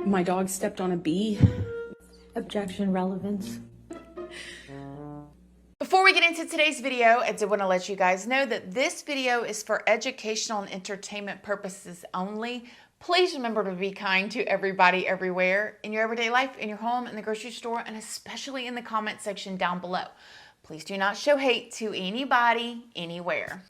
My dog stepped on a bee. Objection, relevance. Before we get into today's video, I did want to let you guys know that this video is for educational and entertainment purposes only. Please remember to be kind to everybody everywhere in your everyday life, in your home, in the grocery store, and especially in the comment section down below. Please do not show hate to anybody, anywhere.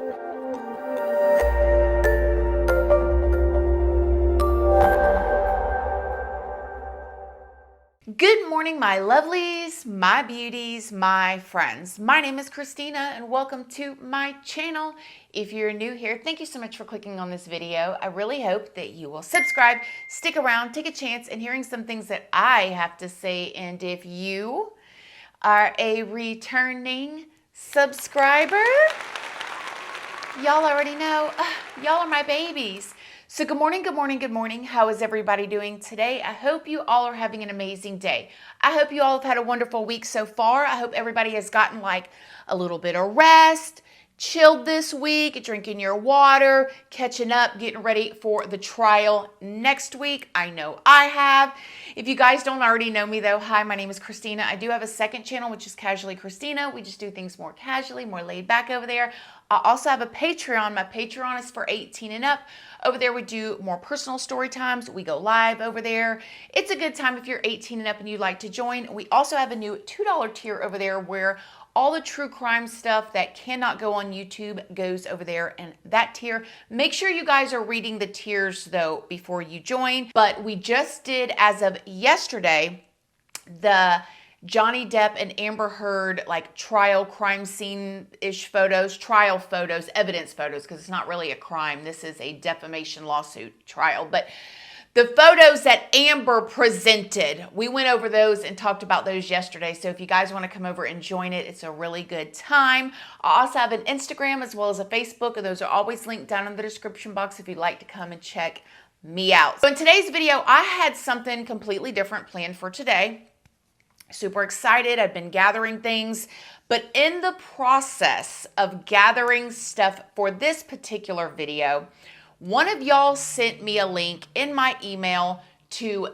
Good morning, my lovelies, my beauties, my friends. My name is Christina and welcome to my channel. If you're new here, thank you so much for clicking on this video. I really hope that you will subscribe, stick around, take a chance in hearing some things that I have to say. And if you are a returning subscriber, y'all already know, y'all are my babies. So good morning, good morning, good morning. How is everybody doing today? I hope you all are having an amazing day. I hope you all have had a wonderful week so far. I hope everybody has gotten like a little bit of rest, chilled this week, drinking your water, catching up, getting ready for the trial next week. I know I have. If you guys don't already know me though, hi, my name is Christina. I do have a second channel, which is Casually Christina. We just do things more casually, more laid back over there. I also have a Patreon. My Patreon is for 18 and up. Over there, we do more personal story times. We go live over there. It's a good time if you're 18 and up and you'd like to join. We also have a new $2 tier over there where all the true crime stuff that cannot go on YouTube goes over there in that tier. Make sure you guys are reading the tiers though before you join. But we just did, as of yesterday, the Johnny Depp and Amber Heard like trial crime scene-ish photos, trial photos, evidence photos, because it's not really a crime. This is a defamation lawsuit trial. But the photos that Amber presented, we went over those and talked about those yesterday. So if you guys want to come over and join it, it's a really good time. I also have an Instagram as well as a Facebook, and those are always linked down in the description box if you'd like to come and check me out. So in today's video, I had something completely different planned for today. Super excited. I've been gathering things, but in the process of gathering stuff for this particular video, one of y'all sent me a link in my email to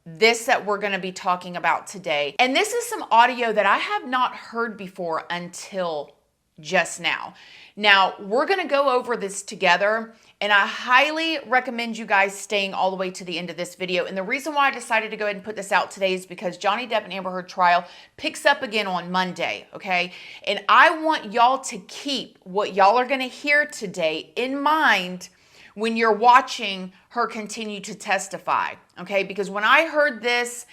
this that we're going to be talking about today. And this is some audio that I have not heard before until just now. Now, we're going to go over this together, and I highly recommend you guys staying all the way to the end of this video. And the reason why I decided to go ahead and put this out today is because Johnny Depp and Amber Heard trial picks up again on Monday, okay? And I want y'all to keep what y'all are going to hear today in mind when you're watching her continue to testify, okay? Because when I heard this,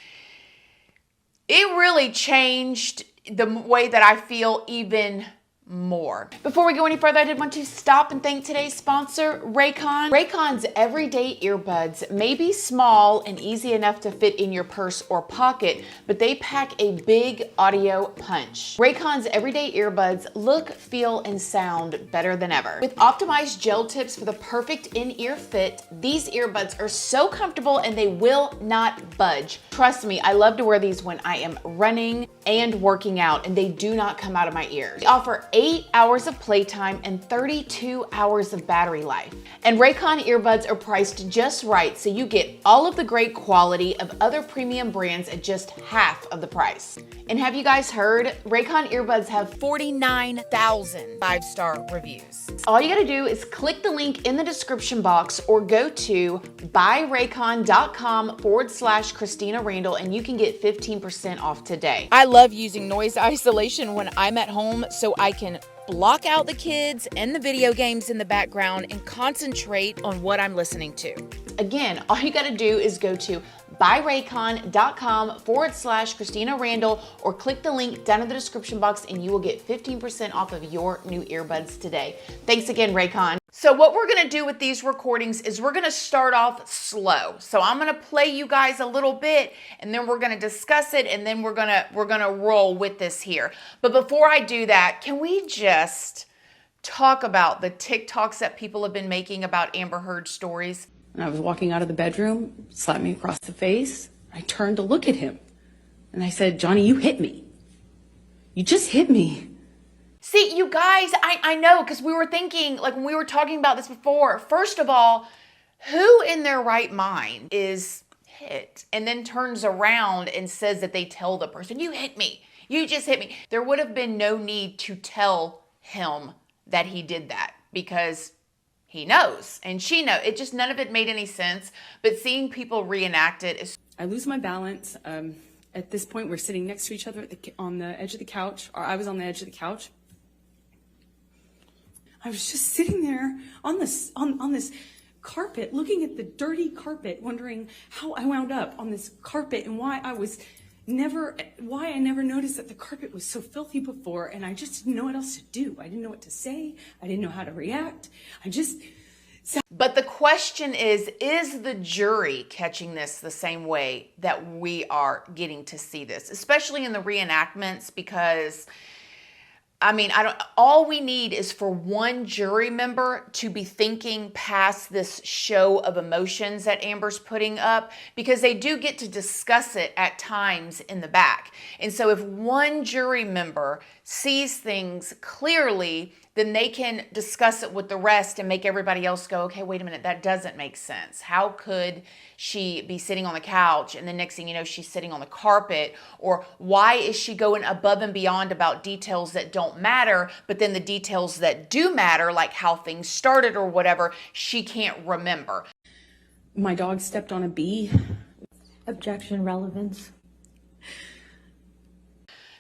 it really changed the way that I feel even more. Before we go any further, I did want to stop and thank today's sponsor, Raycon. Raycon's everyday earbuds may be small and easy enough to fit in your purse or pocket, but they pack a big audio punch. Raycon's everyday earbuds look, feel, and sound better than ever. With optimized gel tips for the perfect in-ear fit, these earbuds are so comfortable and they will not budge. Trust me, I love to wear these when I am running and working out, and they do not come out of my ears. They offer 8 hours of playtime and 32 hours of battery life. And Raycon earbuds are priced just right, so you get all of the great quality of other premium brands at just half of the price. And have you guys heard? Raycon earbuds have 49,000 5-star reviews. All you gotta do is click the link in the description box or go to buyraycon.com/Christina Randall and you can get 15% off today. I love using noise isolation when I'm at home so I can block out the kids and the video games in the background and concentrate on what I'm listening to. Again, all you gotta do is go to buyraycon.com/Christina Randall or click the link down in the description box and you will get 15% off of your new earbuds today. Thanks again, Raycon. So what we're gonna do with these recordings is we're gonna start off slow. So I'm gonna play you guys a little bit and then we're gonna discuss it and then we're gonna roll with this here. But before I do that, can we just talk about the TikToks that people have been making about Amber Heard stories? And I was walking out of the bedroom, slapped me across the face. I turned to look at him and I said, "Johnny, you hit me. You just hit me." See, you guys, I know, because we were thinking, like when we were talking about this before, first of all, who in their right mind is hit, and then turns around and says that they tell the person, you hit me, you just hit me. There would have been no need to tell him that he did that because he knows and she knows. It just, none of it made any sense. But seeing people reenact it is... I lose my balance. At this point, we're sitting next to each other on the edge of the couch, or I was on the edge of the couch. I was just sitting there on this carpet, looking at the dirty carpet, wondering how I wound up on this carpet and why I never noticed that the carpet was so filthy before, and I just didn't know what else to do. I didn't know what to say. I didn't know how to react. But the question is the jury catching this the same way that we are getting to see this, especially in the reenactments? Because I mean, all we need is for one jury member to be thinking past this show of emotions that Amber's putting up, because they do get to discuss it at times in the back. And so if one jury member sees things clearly, then they can discuss it with the rest and make everybody else go, okay, wait a minute, that doesn't make sense. How could she be sitting on the couch and the next thing you know, she's sitting on the carpet? Or why is she going above and beyond about details that don't matter, but then the details that do matter, like how things started or whatever, she can't remember? My dog stepped on a bee. Objection, relevance.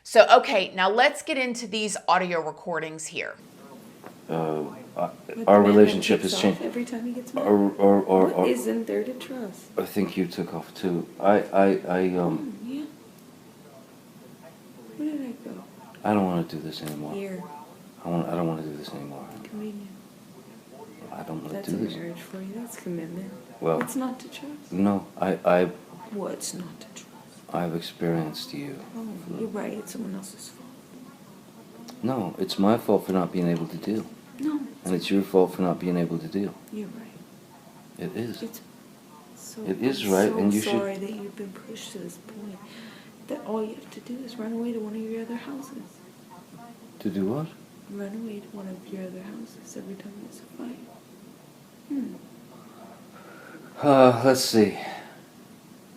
So, okay, now let's get into these audio recordings here. Our relationship has changed. Every time he gets mad. Or Isn't there to trust? I think you took off too. Yeah. Where did I go? I don't want to do this anymore. Here. I don't want to do this anymore. Convenient. I don't want That's to a do this. marriage for you. That's commitment. Well, What's not to trust? No, What's not to trust? I've experienced you. Oh, you're right. It's someone else's fault. No, it's my fault for not being able to deal. No. And it's your fault for not being able to deal. You're right. It is. It's so, It is right, so and you should- sorry that you've been pushed to this point. That all you have to do is run away to one of your other houses. To do what? Run away to one of your other houses every time there's a fight. Let's see.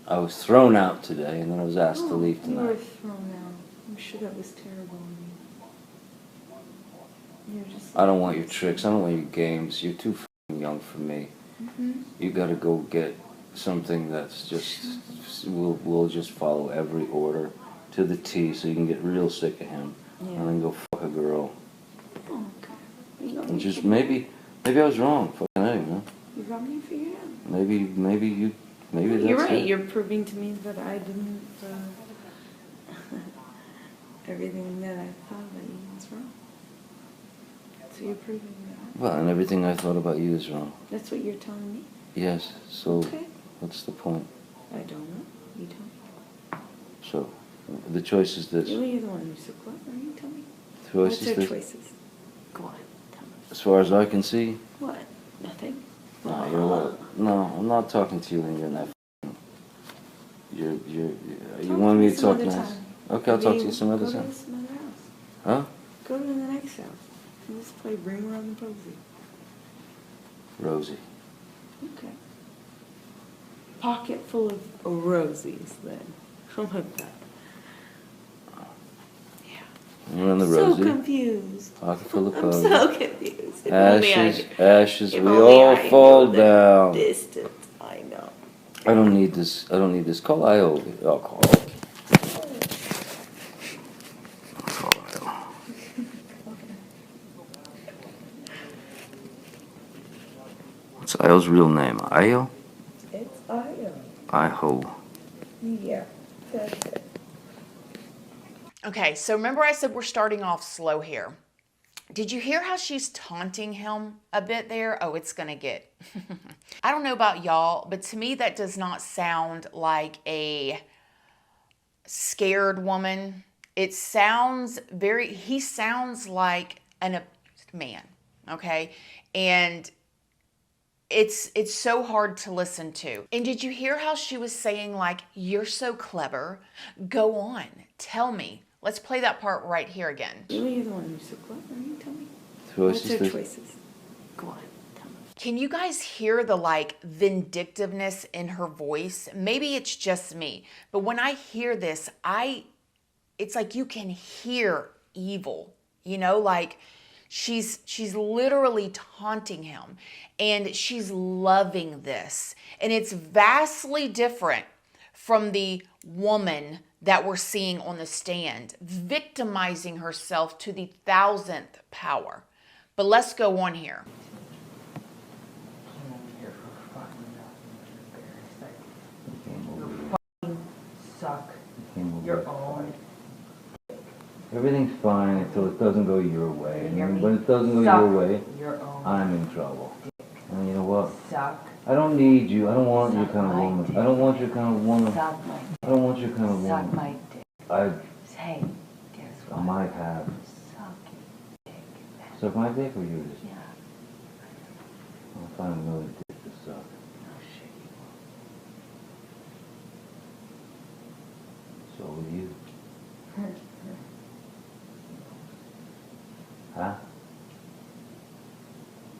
I was thrown out today, and then I was asked to leave You were tonight. thrown out. I'm sure that was terrible on you. You're just. I don't want your tricks. I don't want your games. You're too f***ing young for me. You gotta go get something that's just we'll just follow every order to the T, so you can get real sick of him, Yeah. and then go fuck a girl. Oh, okay. You got And me just figured maybe I was wrong. Fucking A, man. out. You got me figured out. Maybe that's You're right. it. You're proving to me that I didn't. Everything that I thought about you was wrong. So you're proving that. Well, and everything I thought about you is wrong. That's what you're telling me. Yes. So Okay. what's the point? I don't know. You tell me. So the choice is this. You're the one who's so clever. You tell me. The choice What's is our this. choices? Go on. Tell me. As far as I can see, What? Nothing? no, I'm not talking to you when you're in that. You Talk want to me to some talk other nice? time. Okay, I'll talk to you some other Go time. to some other house. Huh? Go to the next house. Let's play Bring Around the Posy. Rosie. Okay. Pocket full of rosies, then. How about that? Yeah. You're on the So Rosie. confused. Pocket full of I'm posies. so confused. If only I Ashes, could- ashes, if we only all I fall knew the down. Distance, I know. I don't need this. Call IO. I'll call. Call IO. What's IO's real name? IO? It's Io. IHO. Yeah. That's it. Okay, so remember I said we're starting off slow here. Did you hear how she's taunting him a bit there? Oh, it's gonna get... I don't know about y'all, but to me that does not sound like a scared woman. It sounds very... He sounds like an abused man, okay? And it's so hard to listen to. And did you hear how she was saying, like, you're so clever, go on, tell me. Let's play that part right here again. You're the one who's so clever. You tell me. Choice What's is our this. choices? Go on. Tell me. Can you guys hear the like vindictiveness in her voice? Maybe it's just me, but when I hear this, it's like you can hear evil, you know, like she's literally taunting him, and she's loving this. And it's vastly different from the woman that we're seeing on the stand, victimizing herself to the 1000th power. But let's go on here. Suck your own. Everything's fine until it doesn't go your way. You hear me? When it doesn't go Suck your way, your own. I'm in trouble. And you know what? Suck. I don't need you. I don't want your Suck kind of my woman. dick. I don't want your kind of woman. Suck my dick. I don't want your kind of Suck woman. my dick. I Hey, guess what? might have. Suck your dick. Suck my dick or yours? Yeah. I'll find another dick to suck. Oh shit, you So will you. Huh?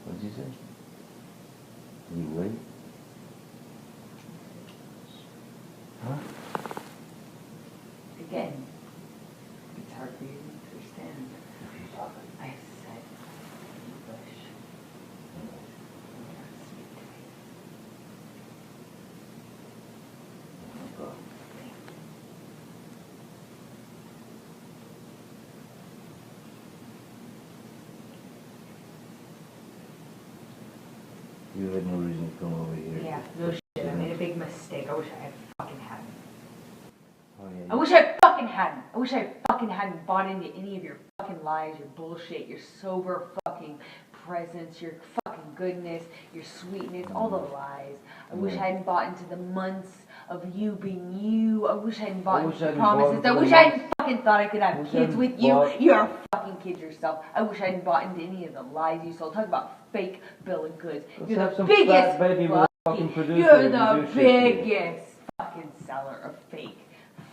What'd you say? You wait? Huh? Again, it's hard for you to understand. If you talk I said English. You gotta speak to me. about you had no reason to come over here. Yeah, no shit. I made a big mistake. I wish I had fucking hadn't. Oh, yeah. I wish I fucking hadn't. I wish I fucking hadn't bought into any of your fucking lies, your bullshit, your sober fucking presence, your fucking goodness, your sweetness, all the lies. I wish I hadn't bought into the months of you being you. I wish I hadn't bought into the promises. I wish I hadn't fucking thought I could have kids with you. You're a fucking kid yourself. I wish I hadn't bought into any of the lies you sold. Talk about fake bill of goods. You're the biggest fucking you're the biggest fucking seller of fake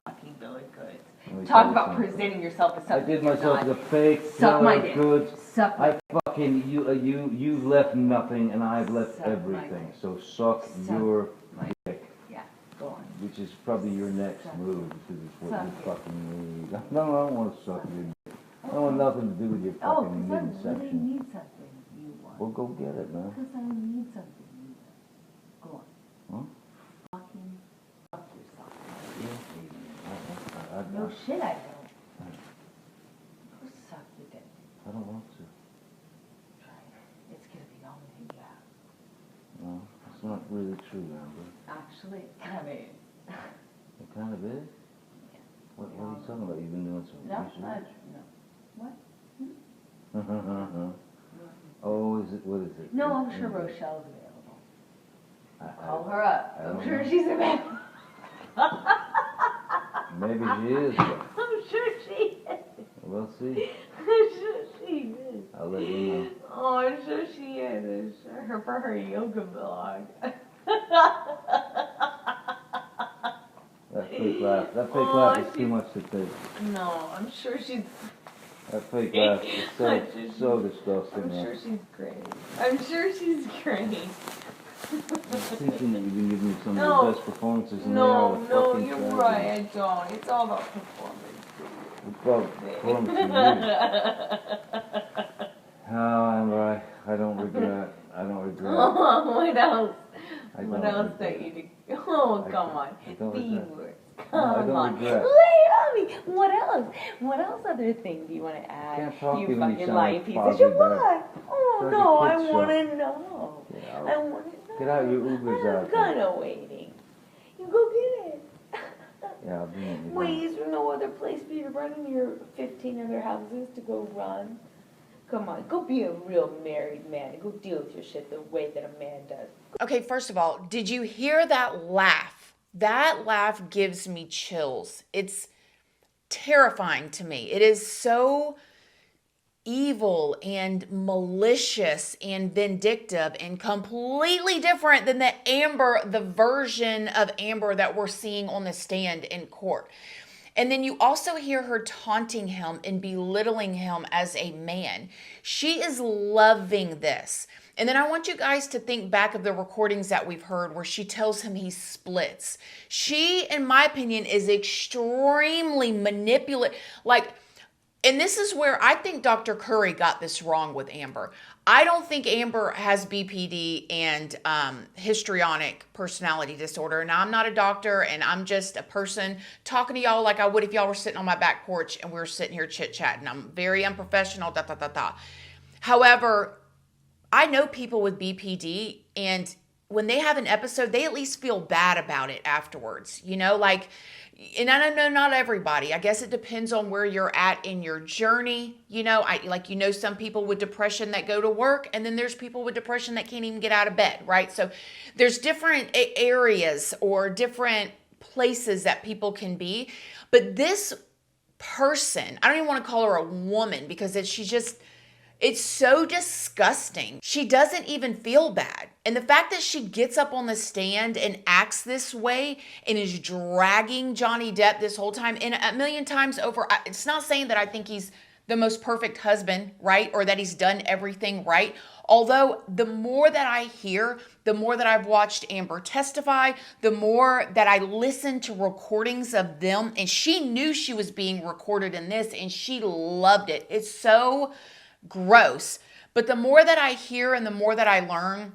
fucking bill of goods. Talk about presenting yourself as I something did you're myself not. as a fake Suck my seller of dick. goods. Suck my I fucking you've left nothing and I've left Suck my everything. dick. So suck Suck your my dick, Yeah, go on. which is probably your next Suck move because it's what Suck you it. fucking need. No, I don't want to suck your dick. I don't want nothing to do with your Oh, fucking because I really midsection. need something you want. Well, go get it, man. Because I need something you want. Go on. Huh? Fucking fuck yourself. I No shit, I don't. Go suck your dick. don't want to. Try it. It's gonna be the only thing you have. No, it's not really true, Amber. Actually, it kind of is. It kind of is. What are you talking about? You've been doing some No, research. no. What? Oh, is it? What is it? No, I'm sure Rochelle's available. Call I, her up. I I'm don't sure know. she's available. maybe she is. But I'm sure she is. we'll see. I'm sure she is. I'll let you know. Oh, I'm sure she is. I'm sure her for her yoga vlog. That fake laugh. That fake Oh, laugh is too she's- much to take. No, I'm sure she's. That fake laugh is I'm so sure so disgusting. I'm man. sure she's great. I'm sure she's great. I'm thinking that you've been giving me some No. of the best performances in No, the no, fucking you're tragedy. right. I don't. It's all about performance. It's about performance in you. Oh, Amber, I don't regret. I don't regret. What else? I What don't else regret. that you do? Oh, I come don't- on. I don't Be regret. words. No, I Come don't on. regret. Lay it on me. What else? What else other thing do you want to add? Can't talk you to you when you fucking sound lying like piece Foggy of shit. Bear. What? Oh, It's like no, a I kid's want show. to know. Get I out. want to know. Get out your Ubers out I'm there. kind of waiting. You go get it. Yeah, I'll be in. Wait, is there no other place for you to run in your 15 other houses to go run? Come on, go be a real married man and go deal with your shit the way that a man does. Okay, first of all, did you hear that laugh? That laugh gives me chills. It's terrifying to me. It is so evil and malicious and vindictive and completely different than the version of Amber that we're seeing on the stand in court. And then you also hear her taunting him and belittling him as a man. She is loving this. And then I want you guys to think back of the recordings that we've heard where she tells him he splits. She, in my opinion, is extremely manipulative. And this is where I think Dr. Curry got this wrong with Amber. I don't think Amber has BPD and histrionic personality disorder. Now, I'm not a doctor, and I'm just a person talking to y'all like I would if y'all were sitting on my back porch and we were sitting here chit-chatting. I'm very unprofessional, However, I know people with BPD, and when they have an episode, they at least feel bad about it afterwards. You know, and I know not everybody. I guess it depends on where you're at in your journey. You know, some people with depression that go to work, and then there's people with depression that can't even get out of bed, right? So there's different areas or different places that people can be. But this person, I don't even want to call her a woman because it's so disgusting. She doesn't even feel bad. And the fact that she gets up on the stand and acts this way and is dragging Johnny Depp this whole time, and a million times over, it's not saying that I think he's the most perfect husband, right? Or that he's done everything right. Although the more that I hear, the more that I've watched Amber testify, the more that I listen to recordings of them, and she knew she was being recorded in this and she loved it. It's so gross. But the more that I hear and the more that I learn,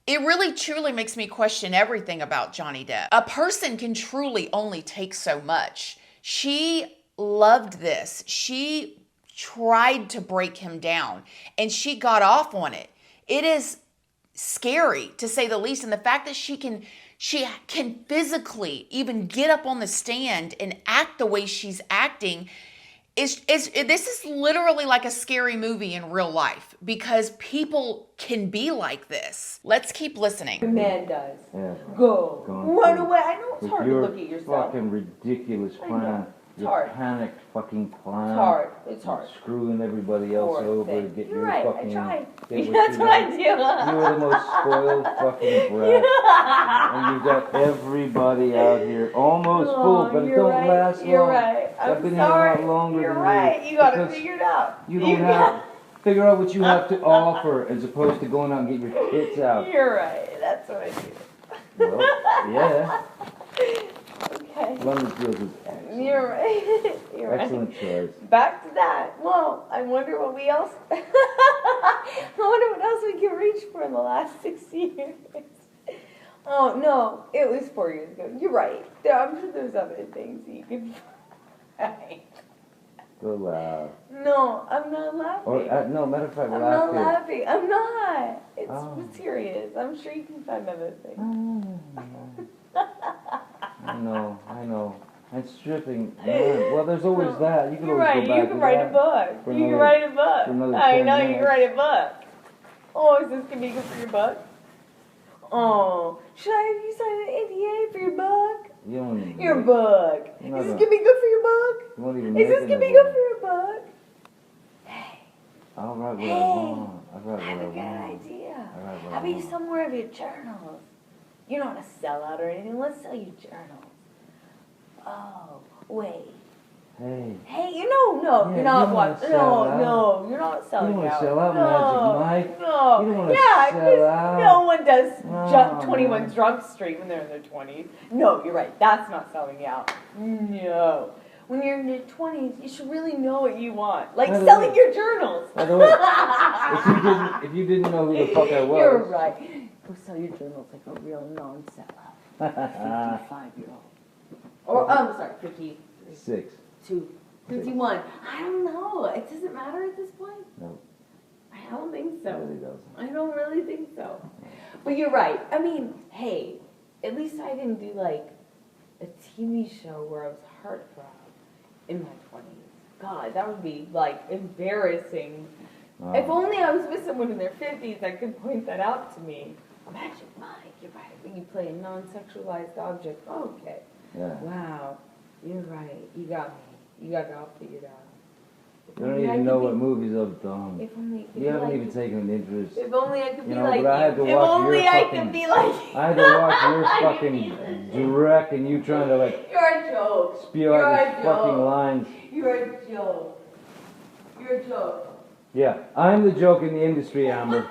it really truly makes me question everything about Johnny Depp. A person can truly only take so much. She loved this. She tried to break him down and she got off on it. It is scary to say the least. And the fact that she can physically even get up on the stand and act the way she's acting this is literally like a scary movie in real life because people can be like this. Let's keep listening. Your man does. Yeah. Go. Run away. I know it's With hard to your look at yourself. fucking ridiculous plan. It's Your hard. panicked fucking plan. It's hard. It's hard. Screwing everybody else Poor over to thing. get You're your right. fucking... I tried. get That's what I do. You are the most spoiled fucking brat. And you've got everybody out here almost full, but it you're don't right. last long. You're right. I've I'm been sorry. here a lot longer You're than right. you. You got it Because figured out. You don't have... Figure out what you have to offer as opposed to going out and get your tits out. You're right. That's what I do. Well, yeah. Okay. London Fields is excellent. You're right. You're right. Excellent choice. Back to that. Well, I wonder what we else. I wonder what else we can reach for in the last 6 years. Oh no, it was 4 years ago. You're right. I'm sure there's other things you can find. Go laugh. No, I'm not laughing. Or, no, matter of fact, I'm laugh not here. laughing. I'm not. It's Oh. serious. I'm sure you can find other things. I know. And stripping. Man, well, there's always that. You can You're always right. go back You can to write that a book. for You can another- write a book. for another I 10 know you minutes. can write a book. Oh, is this gonna be good for your book? Oh, should I have you sign an NDA for your book? You don't even Your make- book. You're not Is this gonna- gonna be good for your book? You won't even Is this make gonna be another good for your book? Hey, I'll write what I Hey. want. I'll write I have a what good I want. idea. I write what How I about you want. sell more of your journals? You're not a sellout or anything. Let's sell you journals. Oh, wait. Hey. Hey, no, Yeah, you're not you don't wanna watching. sell No, out. no, you're not selling You don't wanna out. sell out, no, Magic Mike. No, You don't wanna yeah, sell 'cause out. no one does No, 21 man. Drunk Street when they're in their 20s. No, you're right. That's not selling out. No. When you're in your 20s, you should really know what you want. Like By the selling way- your journals. By the way, if you didn't know who the fuck I was. You're right. Go sell your journals like a real non-sellout. 55-year-old. Or, I'm sorry, 52. 6. 51. I don't know. It doesn't matter at this point. No. I don't think It so. really doesn't. I don't really think so. But you're right. I mean, hey, at least I didn't do like a TV show where I was heartthrob in my 20s. God, that would be like embarrassing. Oh. If only I was with someone in their 50s that could point that out to me. Magic Mike, you're right. When you play a non-sexualized object. Okay. Yeah. Wow. You're right. You got me. You got it all figured out. You don't even know what movies I've done. If only. You haven't even taken an interest. If only I could be You know, like but I had you. to If watch only your I fucking- could be like you. I had to watch your I fucking didn't direct and you trying to like You're a joke. spew You're out a these fucking joke. lines. You're a joke. You're a joke. Yeah, I'm the joke in the industry, Amber.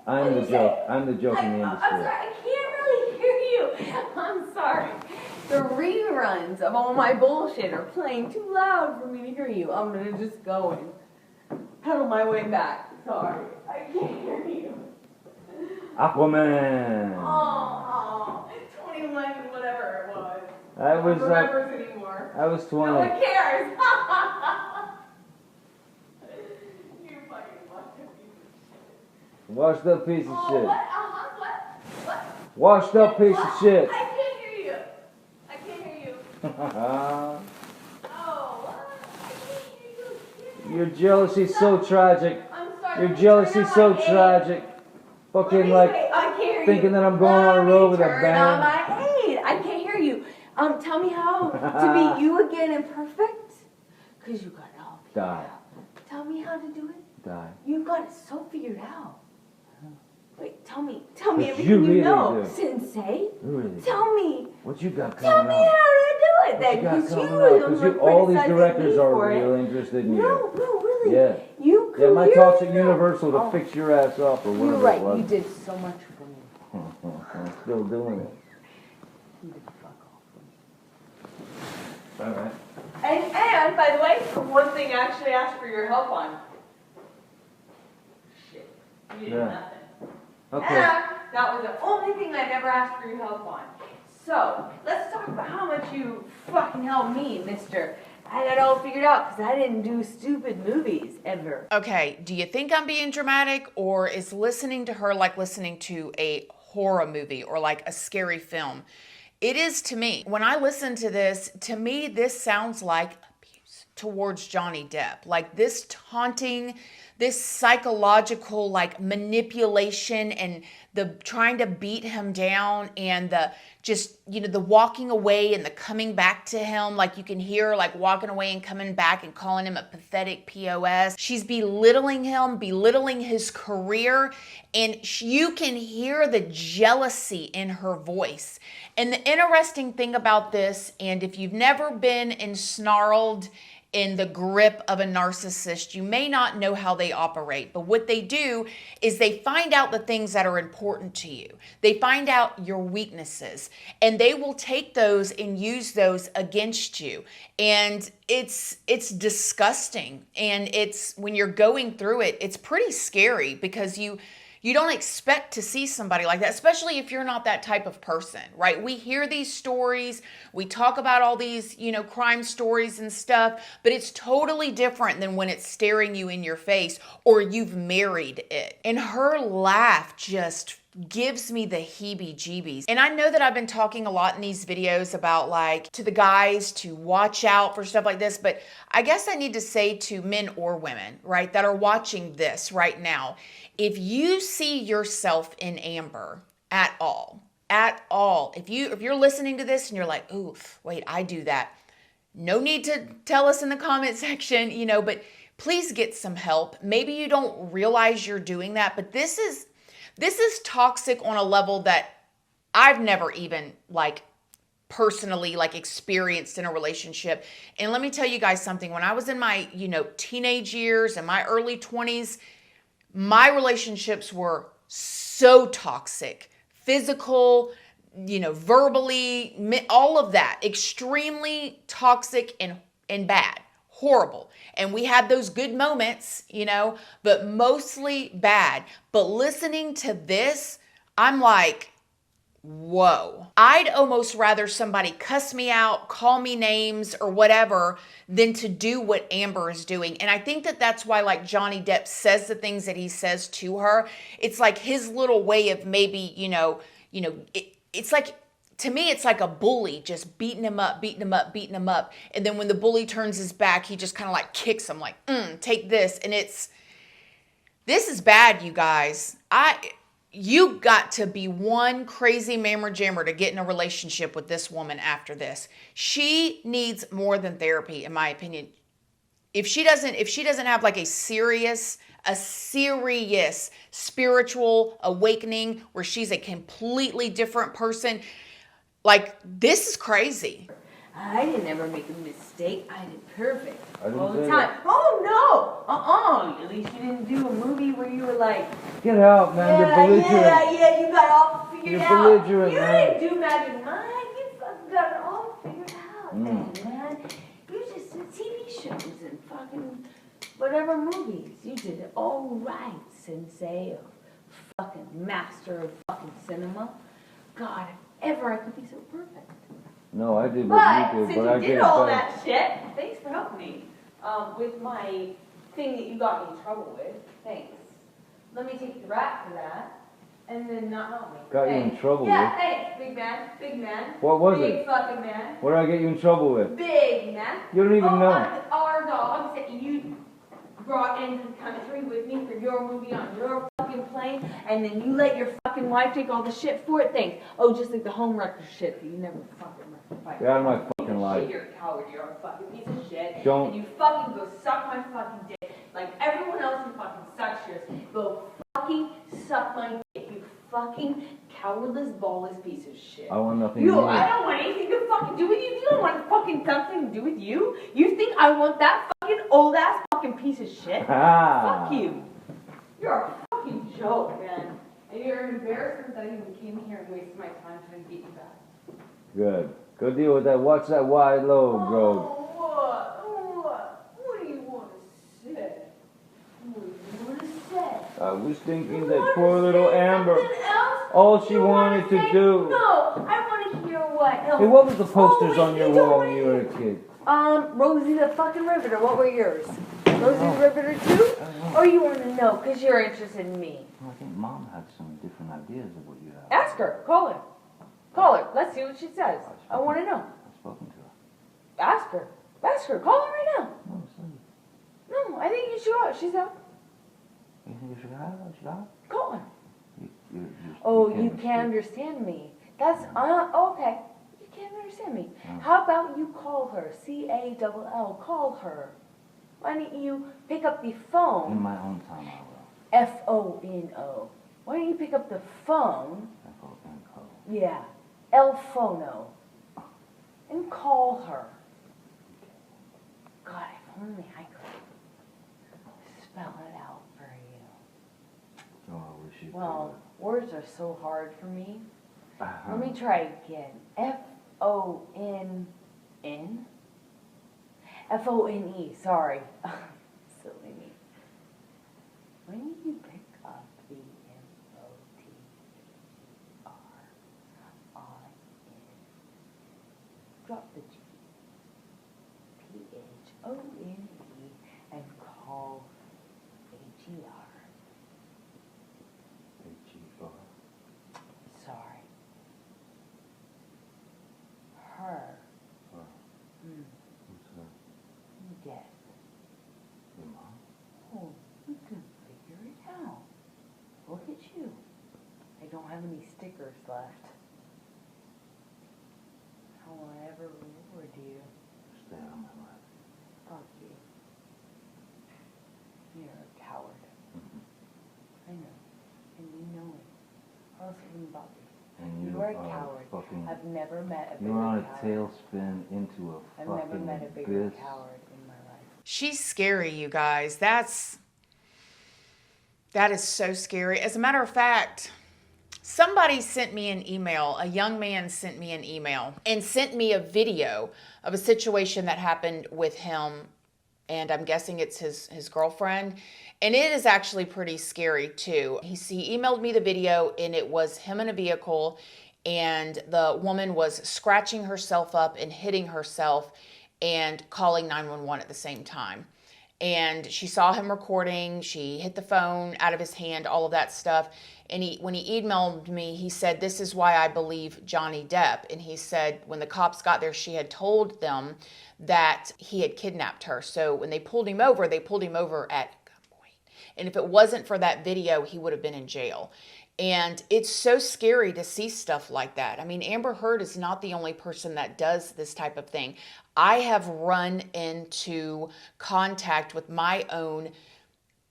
I'm the joke. I'm the joke in the I'm industry. sorry, I can't really hear you. I'm sorry. The reruns of all my bullshit are playing too loud for me to hear you. I'm gonna just go and pedal my way back. Sorry, I can't hear you. Aquaman. Oh, 21, whatever it was. I was No one remembers anymore. I was 20. No one cares. You fucking Washed up piece of shit. What? What? Washed up piece of shit. I can't hear you. I can't hear you. Oh, what? I can't hear you. Your jealousy's so tragic. I'm sorry. Your jealousy's so tragic. Fucking like I can't hear thinking you. that I'm going on a road with a Turn on band. my aid. I can't hear you. Tell me how to be you again and perfect. Cause you got it all figured Die. out. Tell me how to do it. Die. You got it so figured out. Wait, tell me But everything you really know, do. Sensei. Really? Tell me. What you got Tell coming me out? how to do it What then, you got because you coming were out? the 'Cause one all these criticizing directors me are for it. real interested in you. No, really. Yeah. You Yeah, my clearly talks at know. Universal to Oh, fix your ass up or whatever You're right. it was. You did so much for me. I'm still doing it. You did fuck off. All right. And by the way, one thing I actually asked for your help on. Shit. You did Yeah. nothing. Okay. And that was the only thing I never asked for your help on. So, let's talk about how much you fucking helped me, mister. I got it all figured out because I didn't do stupid movies ever. Okay, do you think I'm being dramatic, or is listening to her like listening to a horror movie or like a scary film? It is to me. When I listen to this, to me, this sounds like abuse towards Johnny Depp. Like this taunting, this psychological like manipulation and the trying to beat him down and the just, you know, the walking away and the coming back to him. Like you can hear like walking away and coming back and calling him a pathetic POS. She's belittling him, belittling his career. And you can hear the jealousy in her voice. And the interesting thing about this, and if you've never been ensnarled in the grip of a narcissist, you may not know how they operate, but what they do is they find out the things that are important to you. They find out your weaknesses, and they will take those and use those against you. And it's disgusting. And it's when you're going through it, it's pretty scary because you don't expect to see somebody like that, especially if you're not that type of person, right? We hear these stories, we talk about all these, you know, crime stories and stuff, but it's totally different than when it's staring you in your face or you've married it. And her laugh just gives me the heebie-jeebies. And I know that I've been talking a lot in these videos about like to the guys to watch out for stuff like this, but I guess I need to say to men or women, right, that are watching this right now, if you see yourself in Amber at all, if you're listening to this and you're like, ooh, wait, I do that. No need to tell us in the comment section, you know, but please get some help. Maybe you don't realize you're doing that, but this is toxic on a level that I've never even like personally like experienced in a relationship. And let me tell you guys something. When I was in my, you know, teenage years and my early 20s, my relationships were so toxic, physical, you know, verbally, all of that, extremely toxic and bad, horrible. And we had those good moments, you know, but mostly bad. But listening to this, I'm like, whoa. I'd almost rather somebody cuss me out, call me names or whatever than to do what Amber is doing. And I think that that's why like Johnny Depp says the things that he says to her. It's like his little way of maybe, it's like, to me, it's like a bully just beating him up. And then when the bully turns his back, he just kind of like kicks him like, take this. And this is bad, you guys. You got to be one crazy mammer jammer to get in a relationship with this woman after this. She needs more than therapy, in my opinion. If she doesn't have like a serious spiritual awakening where she's a completely different person, like this is crazy. I didn't ever make a mistake. I did perfect I didn't all the say time. that. Oh no! At least you didn't do a movie where you were like, Get out, man. You're belligerent. yeah, you got it all figured You're out. belligerent, You man. didn't do Magic Mike. You fucking got it all figured out, man. You just did TV shows and fucking whatever movies. You did it all right, sensei, fucking master of fucking cinema. God, if ever I could be so perfect. No, I did But what you since did, but I you did did it all better. that shit, thanks for helping me with my thing that you got me in trouble with. Thanks. Let me take the rap for that, and then not help me. Got you in Thanks. trouble Yeah, with? thanks, big man, big man. What was big it? fucking man. What did I get you in trouble with? Big man. You don't even know. One of our dogs that you brought into the country with me for your movie on your fucking plane, and then you let your fucking wife take all the shit for it. Thanks. Oh, just like the home wrecker shit that you never fucking rectified. Get out of my fucking life. You're a coward. You're a fucking piece of shit. Don't. And you fucking go suck my fucking dick like everyone else who fucking sucks yours. Go fucking suck my dick. You fucking cowardless, ballless piece of shit. I want nothing to You, do with I it. don't want anything to fucking do with you. You don't want fucking something to do with you. You think I want that fucking old ass fucking piece of shit? Ah. Fuck you. You're a fucking joke, man. And you're an embarrassment that I even came here and wasted my time trying to get you back. Good. Go deal with that. Watch that wide load, bro. What do you want to say? What do you want to say? I was thinking You that wanna poor little say Amber. something else? All she You wanted wanna to say- do. No, I want to hear what else. Hey, what was the posters Oh, on wait, your you don't wall wanna when you were a hear- kid? Rosie the fucking Riveter. What were yours? Rosie the Riveter too? Or you want to know because you're interested in me? Well, I think Mom had some different ideas of what you have. Ask her. Call her. Call her. Let's see what she says. I want to know. I've spoken to her. Ask her. Ask her. Call her right now. No, sorry. No, I think you should. She's out. You think you should have it? Should I? Call her. You Oh, you can't can't understand me. That's okay. You can't understand me. No. How about you call her? CALL. Call her. Why don't you pick up the In phone? my own time, I will. FONO. Why don't you pick up the phone? F-O-N-O. Yeah, El Phono. And call her. God, if only I could spell it out for you. Oh, I wish you Well, words are so hard for me. could. Let me try again. FONN? FONE, sorry. Silly me. When you pick up the MOTRIN, drop the G, PHONE, and call AGR. H-E-R. Sorry. Her. Or, Mm. who's her? Death. Your mom? Oh, you can figure it out. Look at you. I don't have any stickers left. How will I ever reward you? Stay out of my life. Fuck you. You're a coward. I know. And you know it. Or else it wouldn't bother you. And You are a coward. fucking... I've never met a bigger You're on a coward. tailspin into a I've fucking never met a bigger abyss. coward in my life. She's scary, you guys. That is so scary. As a matter of fact, somebody sent me an email. A young man sent me an email and sent me a video of a situation that happened with him, and I'm guessing it's his girlfriend. And it is actually pretty scary too. He emailed me the video, and it was him in a vehicle, and the woman was scratching herself up and hitting herself and calling 911 at the same time. And she saw him recording, she hit the phone out of his hand, all of that stuff. And when he emailed me, he said, "This is why I believe Johnny Depp." And he said when the cops got there, she had told them that he had kidnapped her. So when they pulled him over at gunpoint. And if it wasn't for that video, he would have been in jail. And it's so scary to see stuff like that. I mean, Amber Heard is not the only person that does this type of thing. I have run into contact with my own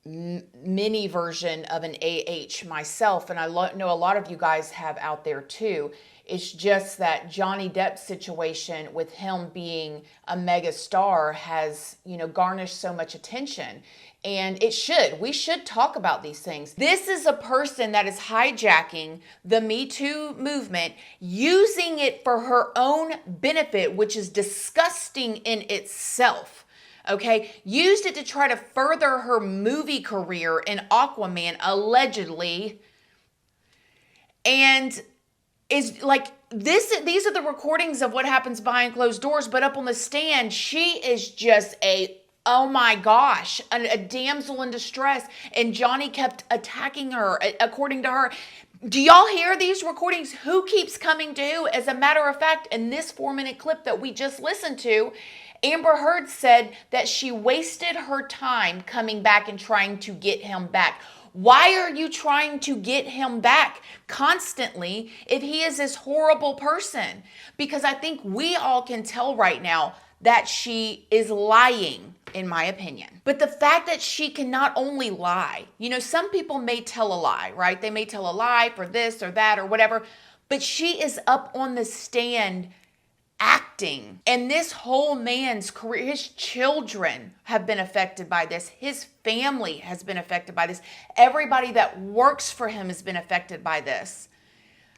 mini version of an AH myself, and I know a lot of you guys have out there too. It's just that Johnny Depp's situation with him being a mega star has, you know, garnished so much attention. And we should talk about these things. This is a person that is hijacking the Me Too movement, using it for her own benefit, which is disgusting in itself. Okay, used it to try to further her movie career in Aquaman, allegedly. And is like these are the recordings of what happens behind closed doors, but up on the stand, she is just oh my gosh, a damsel in distress. And Johnny kept attacking her, according to her. Do y'all hear these recordings? Who keeps coming to who? As a matter of fact, in this 4-minute clip that we just listened to, Amber Heard said that she wasted her time coming back and trying to get him back. Why are you trying to get him back constantly if he is this horrible person? Because I think we all can tell right now that she is lying, in my opinion. But the fact that she can not only lie, you know, some people may tell a lie, right? They may tell a lie for this or that or whatever, but she is up on the stand acting. And this whole man's career, his children have been affected by this. His family has been affected by this. Everybody that works for him has been affected by this.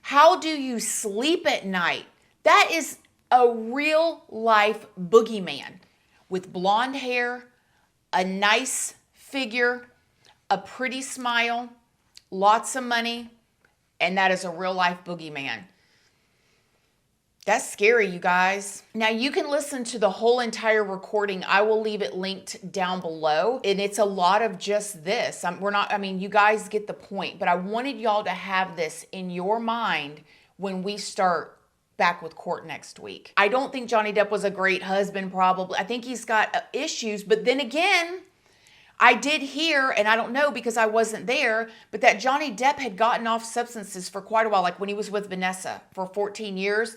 How do you sleep at night? That is a real life boogeyman with blonde hair, a nice figure, a pretty smile, lots of money, and that is a real life boogeyman. That's scary, you guys. Now you can listen to the whole entire recording. I will leave it linked down below. And it's a lot of just this. You guys get the point, but I wanted y'all to have this in your mind when we start back with court next week. I don't think Johnny Depp was a great husband, probably. I think he's got issues, but then again, I did hear, and I don't know because I wasn't there, but that Johnny Depp had gotten off substances for quite a while, like when he was with Vanessa for 14 years.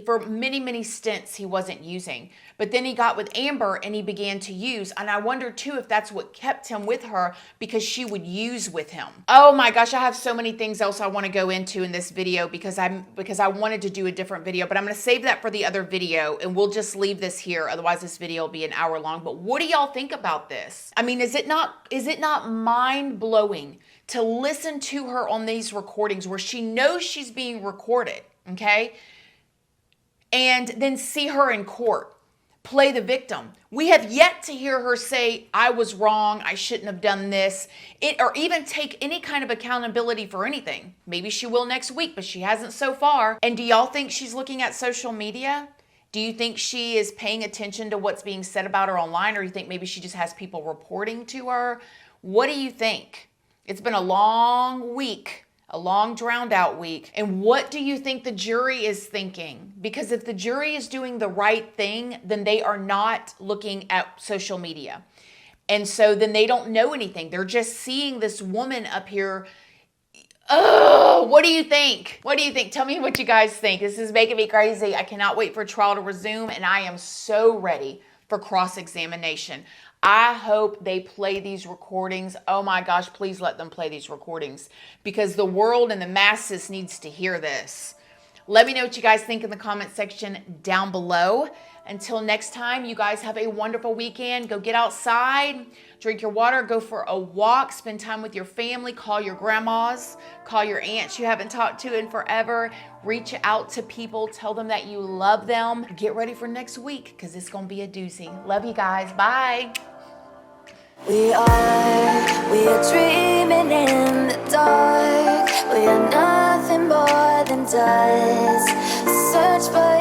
For many, many stints, he wasn't using. But then he got with Amber and he began to use. And I wonder too if that's what kept him with her, because she would use with him. Oh my gosh, I have so many things else I want to go into in this video because I wanted to do a different video, but I'm going to save that for the other video and we'll just leave this here. Otherwise this video will be an hour long. But what do y'all think about this? I mean, is it not mind-blowing to listen to her on these recordings where she knows she's being recorded, okay? And then see her in court play the victim. We have yet to hear her say, I was wrong, I shouldn't have done this, or even take any kind of accountability for anything. Maybe she will next week, but she hasn't so far. And do y'all think she's looking at social media? Do you think she is paying attention to what's being said about her online, or you think maybe she just has people reporting to her? What do you think? It's been a long week, a long drowned out week. And what do you think the jury is thinking? Because if the jury is doing the right thing, then they are not looking at social media. And so then they don't know anything. They're just seeing this woman up here. Oh, what do you think? What do you think? Tell me what you guys think. This is making me crazy. I cannot wait for trial to resume, and I am so ready for cross-examination. I hope they play these recordings. Oh my gosh, please let them play these recordings because the world and the masses needs to hear this. Let me know what you guys think in the comment section down below. Until next time, you guys have a wonderful weekend. Go get outside, drink your water, go for a walk, spend time with your family, call your grandmas, call your aunts you haven't talked to in forever, reach out to people, tell them that you love them. Get ready for next week because it's going to be a doozy. Love you guys. Bye. We are dreaming in the dark. We are nothing more than dust. Search but